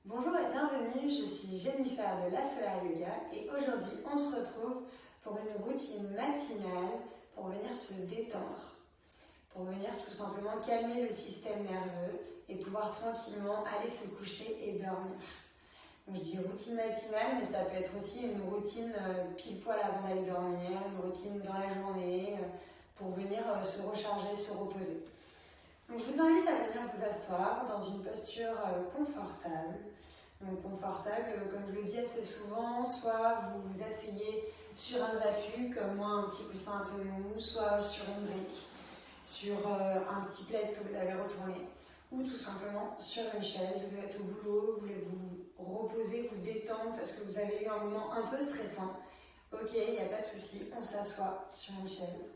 Bonjour et bienvenue, je suis Jennifer de La Solar Yoga et aujourd'hui on se retrouve pour une routine matinale pour venir se détendre, pour venir tout simplement calmer le système nerveux et pouvoir tranquillement aller se coucher et dormir. Donc je dis routine matinale, mais ça peut être aussi une routine pile poil avant d'aller dormir, une routine dans la journée pour venir se recharger, se reposer. Donc je vous invite à venir vous asseoir dans une posture confortable. Donc confortable, comme je le dis assez souvent, soit vous vous asseyez sur un zafu, comme moi un petit coussin un peu mou, soit sur une brique, sur un petit plaid que vous avez retourné, ou tout simplement sur une chaise. Vous êtes au boulot, vous voulez vous reposer, vous détendre parce que vous avez eu un moment un peu stressant. Ok, il n'y a pas de souci, on s'assoit sur une chaise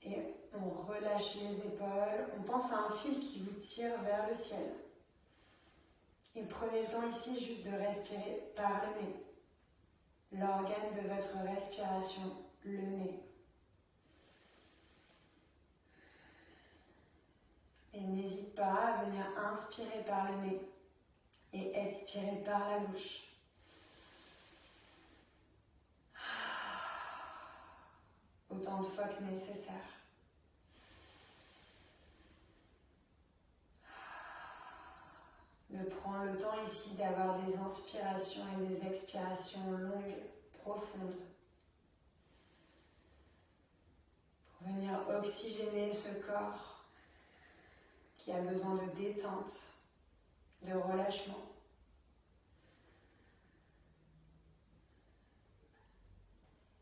et on relâche les épaules, on pense à un fil qui vous tire vers le ciel. Et prenez le temps ici juste de respirer par le nez. L'organe de votre respiration, le nez. Et n'hésite pas à venir inspirer par le nez et expirer par la bouche. Autant de fois que nécessaire. De prendre le temps ici d'avoir des inspirations et des expirations longues, profondes. Pour venir oxygéner ce corps qui a besoin de détente, de relâchement.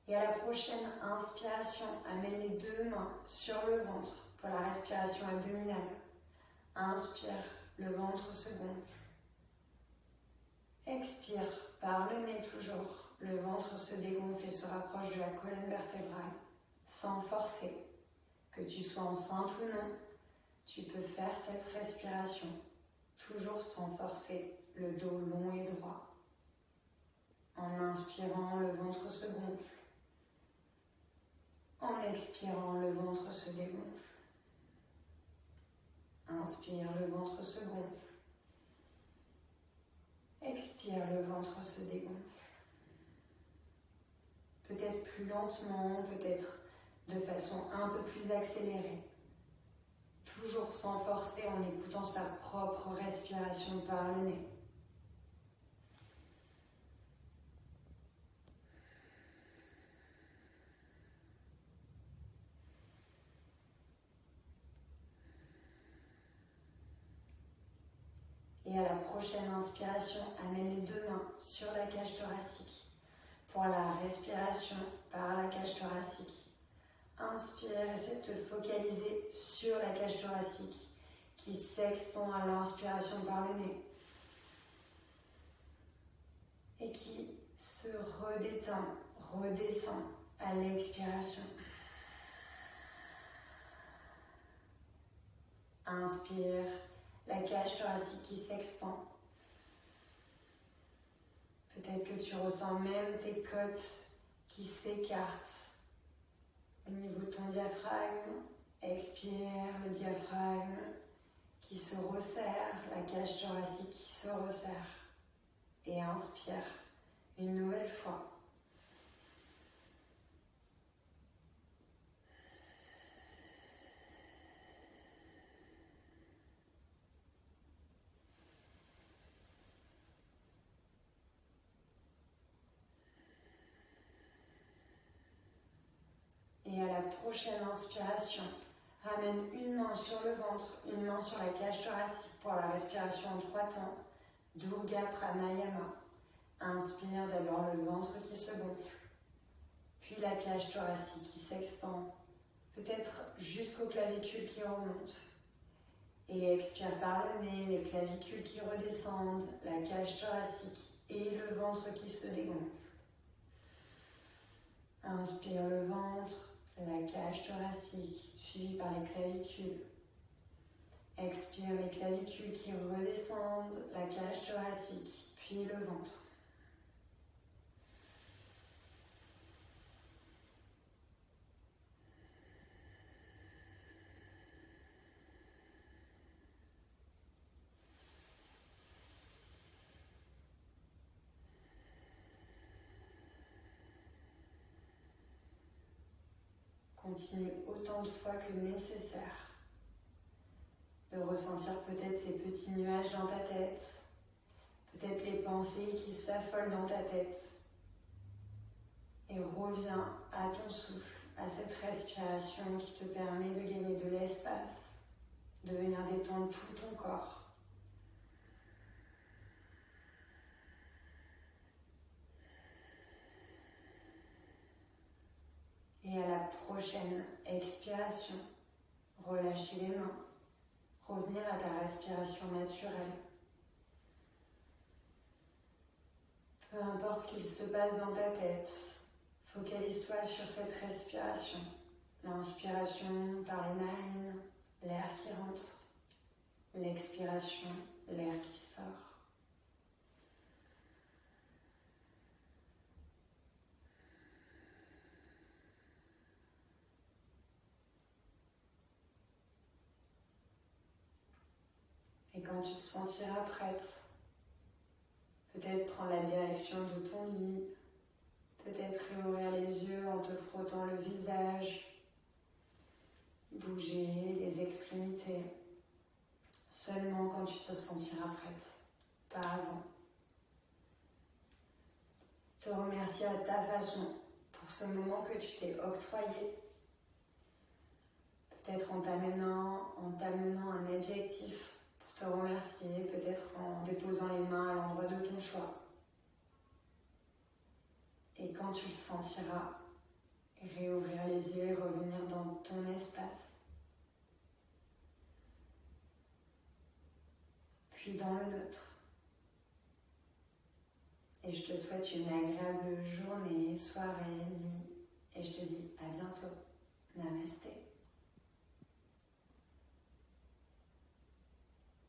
Et à la prochaine inspiration, amène les deux mains sur le ventre pour la respiration abdominale. Inspire, le ventre se gonfle. Expire, par le nez toujours, le ventre se dégonfle et se rapproche de la colonne vertébrale, sans forcer. Que tu sois enceinte ou non, tu peux faire cette respiration, toujours sans forcer, le dos long et droit. En inspirant, le ventre se gonfle. En expirant, le ventre se dégonfle. Inspire, le ventre se gonfle. Expire, le ventre se dégonfle. Peut-être plus lentement, peut-être de façon un peu plus accélérée. Toujours sans forcer, en écoutant sa propre respiration par le nez. Et à la prochaine inspiration, amène les deux mains sur la cage thoracique pour la respiration par la cage thoracique. Inspire, essaie de te focaliser sur la cage thoracique qui s'expand à l'inspiration par le nez et qui se redétend, redescend à l'expiration. Inspire, la cage thoracique qui s'expand. Peut-être que tu ressens même tes côtes qui s'écartent au niveau de ton diaphragme. Expire, le diaphragme qui se resserre, la cage thoracique qui se resserre. Et inspire une nouvelle fois. Et à la prochaine inspiration, ramène une main sur le ventre, une main sur la cage thoracique pour la respiration en 3 temps. Durga Pranayama. Inspire, d'abord le ventre qui se gonfle, puis la cage thoracique qui s'expand, peut-être jusqu'aux clavicules qui remontent. Et expire par le nez, les clavicules qui redescendent, la cage thoracique et le ventre qui se dégonfle. Inspire le ventre, la cage thoracique, suivie par les clavicules. Expire les clavicules qui redescendent, la cage thoracique, puis le ventre. Continue autant de fois que nécessaire de ressentir peut-être ces petits nuages dans ta tête, peut-être les pensées qui s'affolent dans ta tête. Et reviens à ton souffle, à cette respiration qui te permet de gagner de l'espace, de venir détendre tout ton corps. Et à la prochaine expiration, relâchez les mains, revenir à ta respiration naturelle. Peu importe ce qu'il se passe dans ta tête, focalise-toi sur cette respiration. L'inspiration par les narines, l'air qui rentre. L'expiration, l'air qui sort. Et quand tu te sentiras prête, peut-être prendre la direction de ton lit, peut-être réouvrir les yeux en te frottant le visage, bouger les extrémités, seulement quand tu te sentiras prête, pas avant. Te remercier à ta façon pour ce moment que tu t'es octroyé, peut-être en t'amenant un adjectif pour te remercier, peut-être en déposant les mains à l'endroit de ton choix. Et quand tu le sentiras, réouvrir les yeux et revenir dans ton espace. Puis dans le nôtre. Et je te souhaite une agréable journée, soirée, nuit. Et je te dis à bientôt. Namasté.